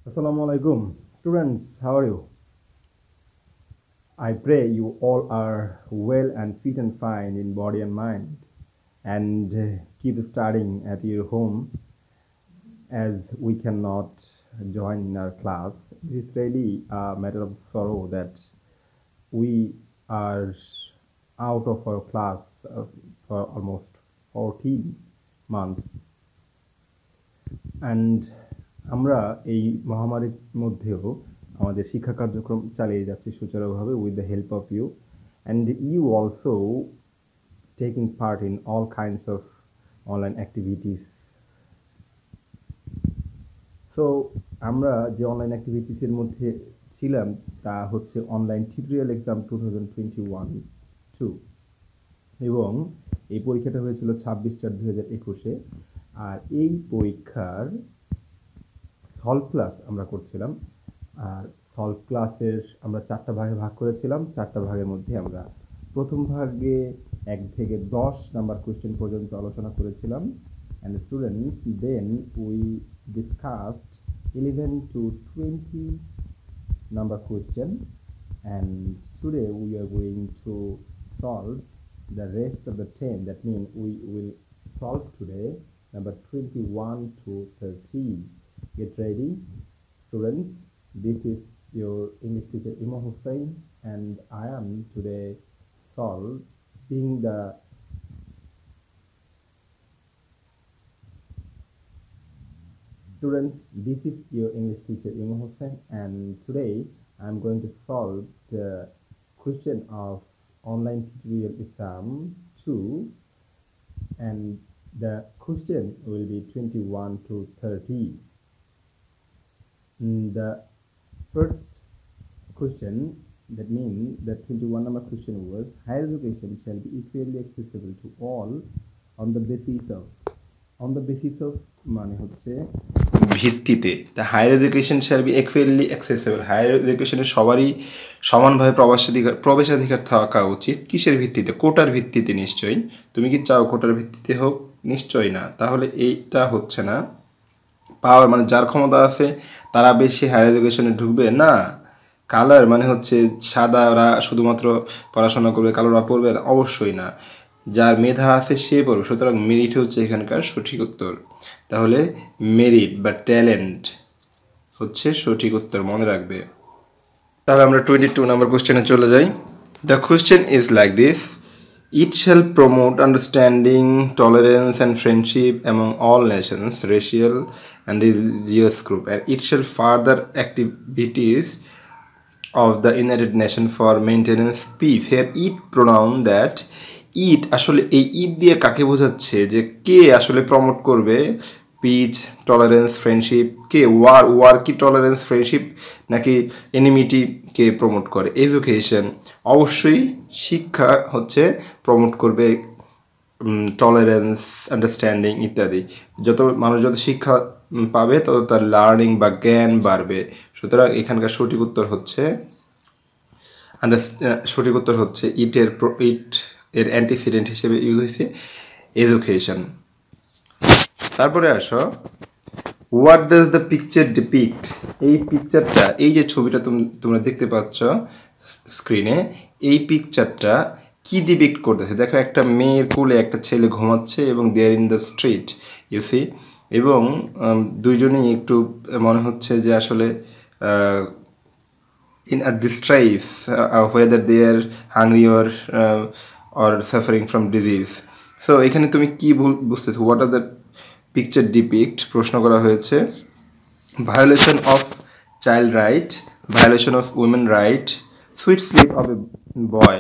Assalamu alaikum. Students, how are you? I pray you all are well and fit and fine in body and mind and keep studying at your home as we cannot join in our class. It is really a matter of sorrow that we are out of our class for almost 14 months and আমরা এই মহামারীর মধ্যেও আমাদের শিক্ষা কার্যক্রম চালিয়ে যাচ্ছি সুচারুভাবে with the help of you and you also taking part in all kinds of online activities. So আমরা যে অনলাইন অ্যাক্টিভিটিস এর মধ্যে ছিলাম তা হচ্ছে অনলাইন টিউটোরিয়াল এক্সাম 2021-2 এবং এই পরীক্ষাটা হয়েছিল 26/4/2021 আর এই পরীক্ষার সলভ ক্লাস আমরা করছিলাম আর সলভ ক্লাসের আমরা 4টা ভাগে ভাগ করেছিলাম 4টা ভাগের মধ্যে আমরা প্রথম ভাগে 1 থেকে 10 নাম্বার কোশ্চেন পর্যন্ত আলোচনা করেছিলাম and students then we discussed 11 to 20 number question and today we are going to solve the rest of the 10 that means we will solve today number 21 to 30. Get ready, students. This is your English teacher Imam Hussain, and I am today solving the students. This is your English teacher Imam Hussain, and today I am going to solve the question of online tutorial exam 2, and the question will be 21 to 30. The first question, that means the 21 number question was higher education shall be equally accessible to all on the basis of মানে হচ্ছে ভিত্তিতে the higher education shall be equally accessible higher education সবারই সমানভাবে প্রবেশাধিকার থাকা উচিত কিসের ভিত্তিতে কোটার ভিত্তিতে নিশ্চয়ই তুমি কি চাও কোটার ভিত্তিতে হোক নিশ্চয়ই না তাহলে এইটা হচ্ছে না পাওয়ার মানে যার ক্ষমতা আছে তারা বেশি হায়ার এডুকেশনে ঢুকবে না কালার মানে হচ্ছে সাদারা শুধুমাত্র পড়াশোনা করবে কালোরা পড়বে অবশ্যই না যার মেধা আছে সে পড়বে সুতরাং মেরিট হচ্ছে এখানকার সঠিক উত্তর তাহলে মেরিট বা ট্যালেন্ট হচ্ছে সঠিক উত্তর মনে রাখবে তাহলে আমরা 22 নাম্বার কোশ্চেনে চলে যাই the question is like this It shall promote understanding, tolerance and friendship among all nations, racial and religious group, and it shall further activities of the United Nations for maintenance peace. Here it pronoun that it আসলে এই it দিয়ে কাকে বোঝাচ্ছে যে কে আসলে promote করবে piece tolerance friendship কে war কি tolerance friendship নাকি এনিমিটি কে প্রমোট করে এডুকেশন অবশ্যই শিক্ষা হচ্ছে প্রমোট করবে টলারেন্স আন্ডারস্ট্যান্ডিং ইত্যাদি যত মানুষ যত শিক্ষা পাবে তত তার লার্নিং বা জ্ঞান বাড়বে সুতরাং এখানকার সঠিক উত্তর হচ্ছে ইট এর অ্যান্টিসিডেন্ট হিসেবে ইউজ হয়েছে এডুকেশন তারপরে আসো what does the picture depict এই পিকচারটা এই যে ছবিটা তোমরা দেখতে পাচ্ছ স্ক্রিনে এই পিকচারটা কি ডিপিক্ট করতেছে দেখো একটা মেয়ের কোলে একটা ছেলে ঘুমাচ্ছে এবং there in the street you see এবং দুইজনেই একটু মনে হচ্ছে যে আসলে in a distress whether they are hungry or suffering from disease so এখানে তুমি কি বুঝতেছো what are the picture depict প্রশ্ন করা হয়েছে violation of child right violation of women right sweet sleep of a boy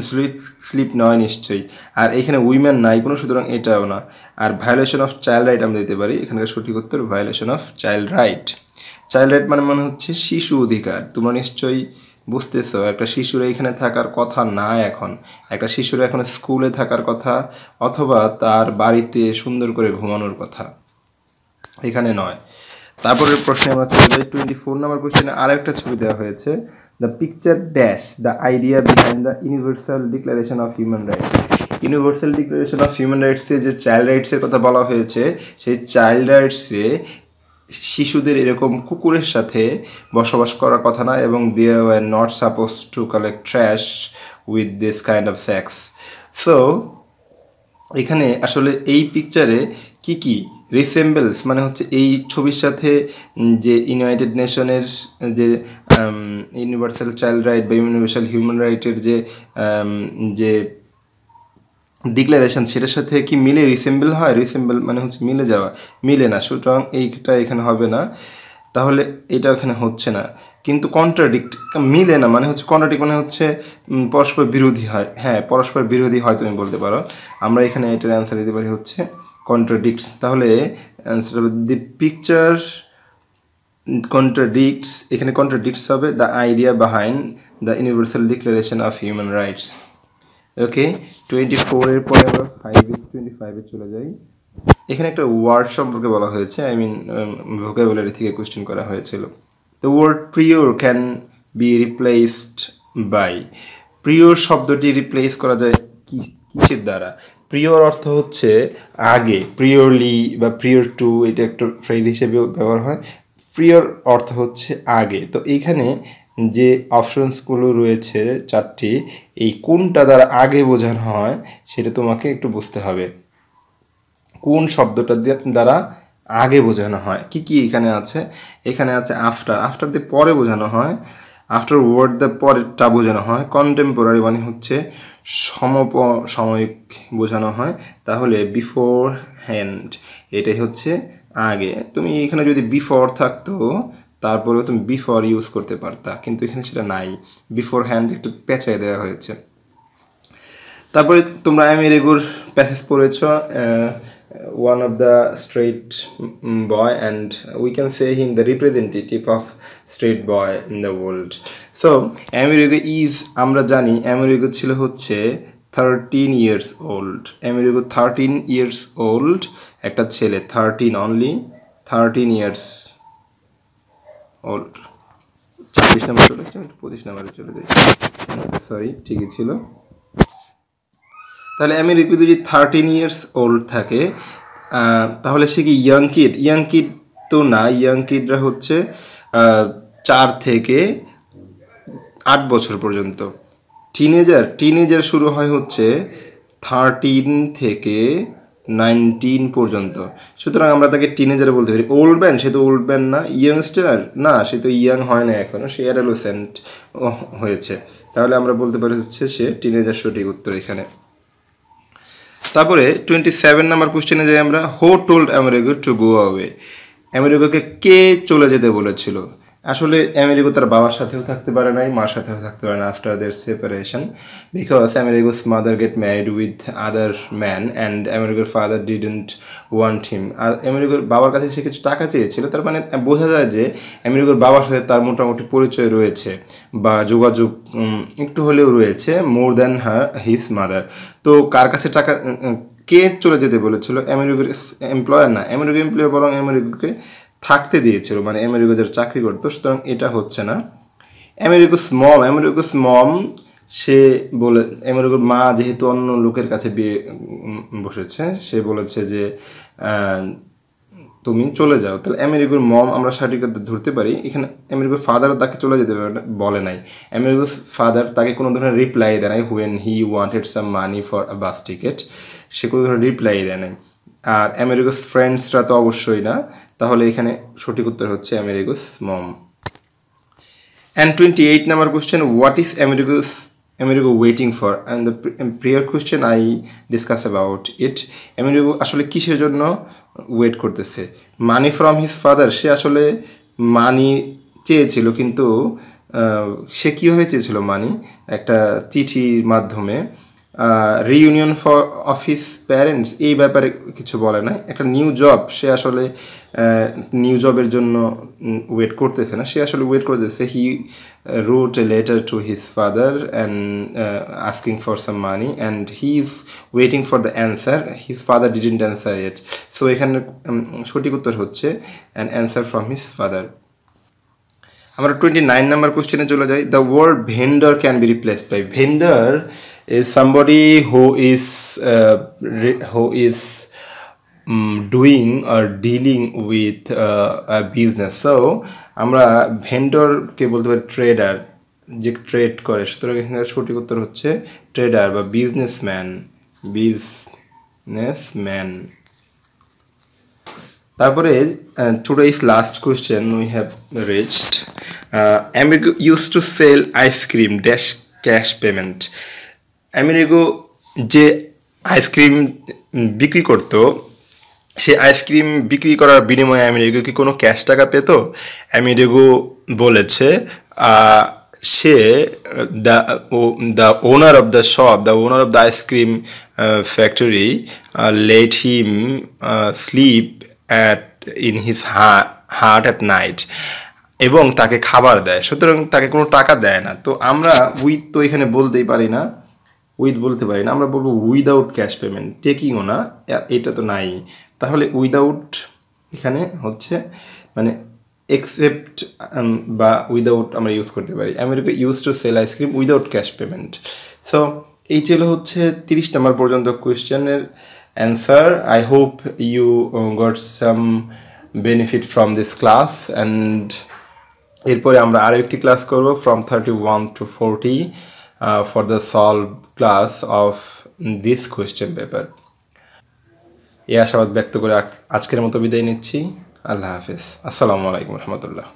sweet sleep নয় নিশ্চয়ই আর এখানে উইমেন নাই কোনো সুতরাং এটাও না আর violation of child right আমরা দিতে পারি এখানকার সঠিক উত্তর violation of child right child right মানে হচ্ছে শিশু অধিকার তোমরা নিশ্চয়ই বুঝতেছো একটা শিশুর এখানে থাকার কথা না এখন একটা শিশুর এখন স্কুলে থাকার কথা অথবা তার বাড়িতে সুন্দর করে ঘুমানোর কথা এখানে নয় তারপরের প্রশ্নে আমরা চলে যাই 24 নম্বর কোশ্চেনে আরেকটা ছবি দেওয়া হয়েছে the picture dash the idea behind the universal declaration of human rights universal declaration of human রাইটসে যে চাইল্ড রাইটসের কথা বলা হয়েছে সেই চাইল্ড রাইটসে শিশুদের এরকম কুকুরের সাথে বসবাস করার কথা না, এবং they were not suppose to collect trash with this kind of sex. So এখানে আসলে এই পিকচারে কি কি রিসেম্বলস মানে হচ্ছে এই ছবির সাথে যে ইউনাইটেড নেশনের যে ইউনিভার্সাল চাইল্ড রাইট বা ইউনিভার্সাল হিউম্যান রাইটের যে ডিক্লারেশন সেটার সাথে কি মিলে রিসেম্বল হয়? রিসেম্বল মানে হচ্ছে মিলে যাওয়া, মিলে না, সুতরাং এইটা এখানে হবে না, তাহলে এটা এখানে হচ্ছে না। কিন্তু কন্ট্রাডিক্ট মিলে না মানে হচ্ছে কন্ট্রাডিক্ট মানে হচ্ছে পরস্পর বিরোধী হয়, হ্যাঁ পরস্পর বিরোধী হয় তুমি বলতে পারো। আমরা এখানে এটার অ্যান্সার দিতে পারি হচ্ছে কন্ট্রাডিক্টস। তাহলে অ্যান্সার হবে দি পিকচার কন্ট্রাডিক্টস, এখানে কন্ট্রাডিক্টস হবে the idea behind the universal declaration of human rights. Okay, 24 এর পরে আমরা 25-এ চলে যাই। এখানে একটা ওয়ার্ড সম্পর্কে বলা হয়েছে, আই মিন ভোকাবুলারি থেকে কোশ্চেন করা হয়েছিল। The word prior can be replaced by, prior শব্দটি রিপ্লেস করা যায় কিসের দ্বারা? প্রিয়র অর্থ হচ্ছে আগে, প্রিয়রলি বা প্রিয়র টু এটা একটা ফ্রেজ হিসেবে ব্যবহার হয়। প্রিয়র অর্থ হচ্ছে আগে। তো এইখানে যে অপশনসগুলো রয়েছে চারটি, এই কোনটা দ্বারা আগে বোঝানো হয় সেটা তোমাকে একটু বুঝতে হবে। কোন শব্দটা দ্বারা আগে বোঝানো হয়, কি কি এখানে আছে? এখানে আছে আফটার, আফটার দিয়ে পরে বোঝানো হয়। আফটার ওয়ার্ড দিয়ে পরেরটা বোঝানো হয়। কন্টেম্পোরারি মানে হচ্ছে সমসাময়িক বোঝানো হয়। তাহলে বিফোর হ্যান্ড এটাই হচ্ছে আগে। তুমি এখানে যদি বিফোর থাকতো তারপরেও তুমি বিফোর ইউজ করতে পারতা, কিন্তু এখানে সেটা নাই, বিফোর হ্যান্ড একটু পেঁচাই দেওয়া হয়েছে। তারপরে তোমরা আমেরিকার প্যাসেজ পড়েছ, one of the straight boy, and we can say him the representative of straight boy in the world. So Amerigo is, আমরা জানি Amerigo ছিল হচ্ছে 13 years old, Amerigo 13 years old, একটা ছেলে 13 only 13 years old। 26 নম্বর চলে যাচ্ছে, 25 নম্বরে চলে যাই, সরি ঠিকই ছিল। তাহলে আমেরিকা যদি 13 years old থাকে তাহলে সে কি ইয়াং কিড? ইয়াং কিড তো না, ইয়াং কিডরা হচ্ছে 4 থেকে 8 বছর পর্যন্ত। টিনেজার শুরু হয় হচ্ছে 13 থেকে 19 পর্যন্ত, সুতরাং আমরা তাকে টিনেজার বলতে পারি। ওল্ড ম্যান, সে তো ওল্ড ম্যান না। ইয়ংস্টার না, সে তো ইয়াং হয় না এখনও, সে অ্যাডোলেসেন্ট হয়েছে। তাহলে আমরা বলতে পারি হচ্ছে সে টিনেজার, সঠিক উত্তর এখানে। তারপরে 27 নম্বর কোশ্চেনে যাই আমরা। Who told Amerigo to go away, আমেরিগোকে কে চলে যেতে বলেছিল? আসলে আমেরিগো তার বাবার সাথেও থাকতে পারে নাই, মার সাথেও থাকতে পারে না after their separation, because Amerigo's mother get married with other man and আমেরিগোর ফাদার ডিডন্ট ওয়ান্ট হিম। আর আমেরিগোর বাবার কাছে সে কিছু টাকা চেয়েছিল, তার মানে বোঝা যায় যে আমেরিগোর বাবার সাথে তার মোটামুটি পরিচয় রয়েছে বা যোগাযোগ একটু হলেও রয়েছে, মোর দ্যান হিজ মাদার। তো কার কাছে টাকা, কে চলে যেতে বলেছিল? আমেরিকার এমপ্লয়ার না, আমেরিকার এমপ্লয়ার বরং আমেরিকাকে থাকতে দিয়েছিল, মানে আমেরিকা যারা চাকরি করতো, সুতরাং এটা হচ্ছে না। আমেরিকাস মম সে বলে, আমেরিকার মা যেহেতু অন্য লোকের কাছে বিয়ে বসেছে, সে বলেছে যে তুমি চলে যাও। তাহলে আমেরিকার মম আমরা সঠিক ধরতে পারি। এখানে আমেরিকার ফাদারও তাকে চলে যেতে বলে নাই, আমেরিকার ফাদার তাকে কোনো ধরনের রিপ্লাই দেয় নাই when he wanted some money for a bus ticket, সে কোনো ধরনের রিপ্লাই দেয় নাই। আর আমেরিকাস ফ্রেন্ডসরা তো অবশ্যই না, তাহলে এখানে সঠিক উত্তর হচ্ছে America's mom. And 28 number question, what is Amerigo waiting for? And the prior question I discuss about it. Amerigo আসলে কিসের জন্য ওয়েট করতেছে? মানি ফ্রম হিজ ফাদার, সে আসলে মানি চেয়েছিল, কিন্তু সে কীভাবে চেয়েছিল মানি? একটা চিঠির মাধ্যমে। রিইউনিয়ন অফ হিজ প্যারেন্টস, এই ব্যাপারে কিছু বলে না। একটা নিউ জব, সে আসলে নিউ জবের জন্য ওয়েট করতেছে না, সে আসলে ওয়েট করতেছে। হি wrote a letter to his father and asking for some money and he is waiting for the answer. His father didn't answer yet, so এখানে সঠিক উত্তর হচ্ছে an answer from his father. আমরা 29 number কোশ্চেনে চলে যাই। The word vendor can be replaced by, vendor is somebody who is doing or dealing with a business. So আমরা ভেন্ডরকে বলতে পারি ট্রেডার, যে ট্রেড করে। সুতরাং এখানে সঠিক উত্তর হচ্ছে ট্রেডার বা বিজনেসম্যান। তারপরে today's last question we have reached. Amerigo used to sell ice cream dash cash payment. Amerigo যে আইসক্রিম বিক্রি করতো, সে আইসক্রিম বিক্রি করার বিনিময়ে আমেরিগো কি কোনো ক্যাশ টাকা পেত? আমেরিগো বলেছে সে the owner of the shop, the owner of the ice cream factory let him sleep in his heart at night, এবং তাকে খাবার দেয়। সুতরাং তাকে কোনো টাকা দেয় না। তো আমরা উইথ তো এখানে বলতেই পারি না, বলতে পারি না, আমরা বলবো উইদাউট ক্যাশ পেমেন্ট। টেকিংও না, এটা তো নাই। তাহলে উইদাউট এখানে হচ্ছে মানে এক্সেপ্ট বা উইদাউট আমরা ইউজ করতে পারি। America use to sell ice cream without cash payment. So এই ছিল হচ্ছে 30 নম্বর পর্যন্ত কোয়েশ্চেনের answer. I hope you got some benefit from this class, and এরপরে আমরা আরও একটি ক্লাস করব from 31 to 40 for the solve class of this question paper. এই আশাবাদ ব্যক্ত করে আজকের মতো বিদায় নিচ্ছি। আল্লাহ হাফেজ। আসসালামু আলাইকুম রহমতুল্লাহ।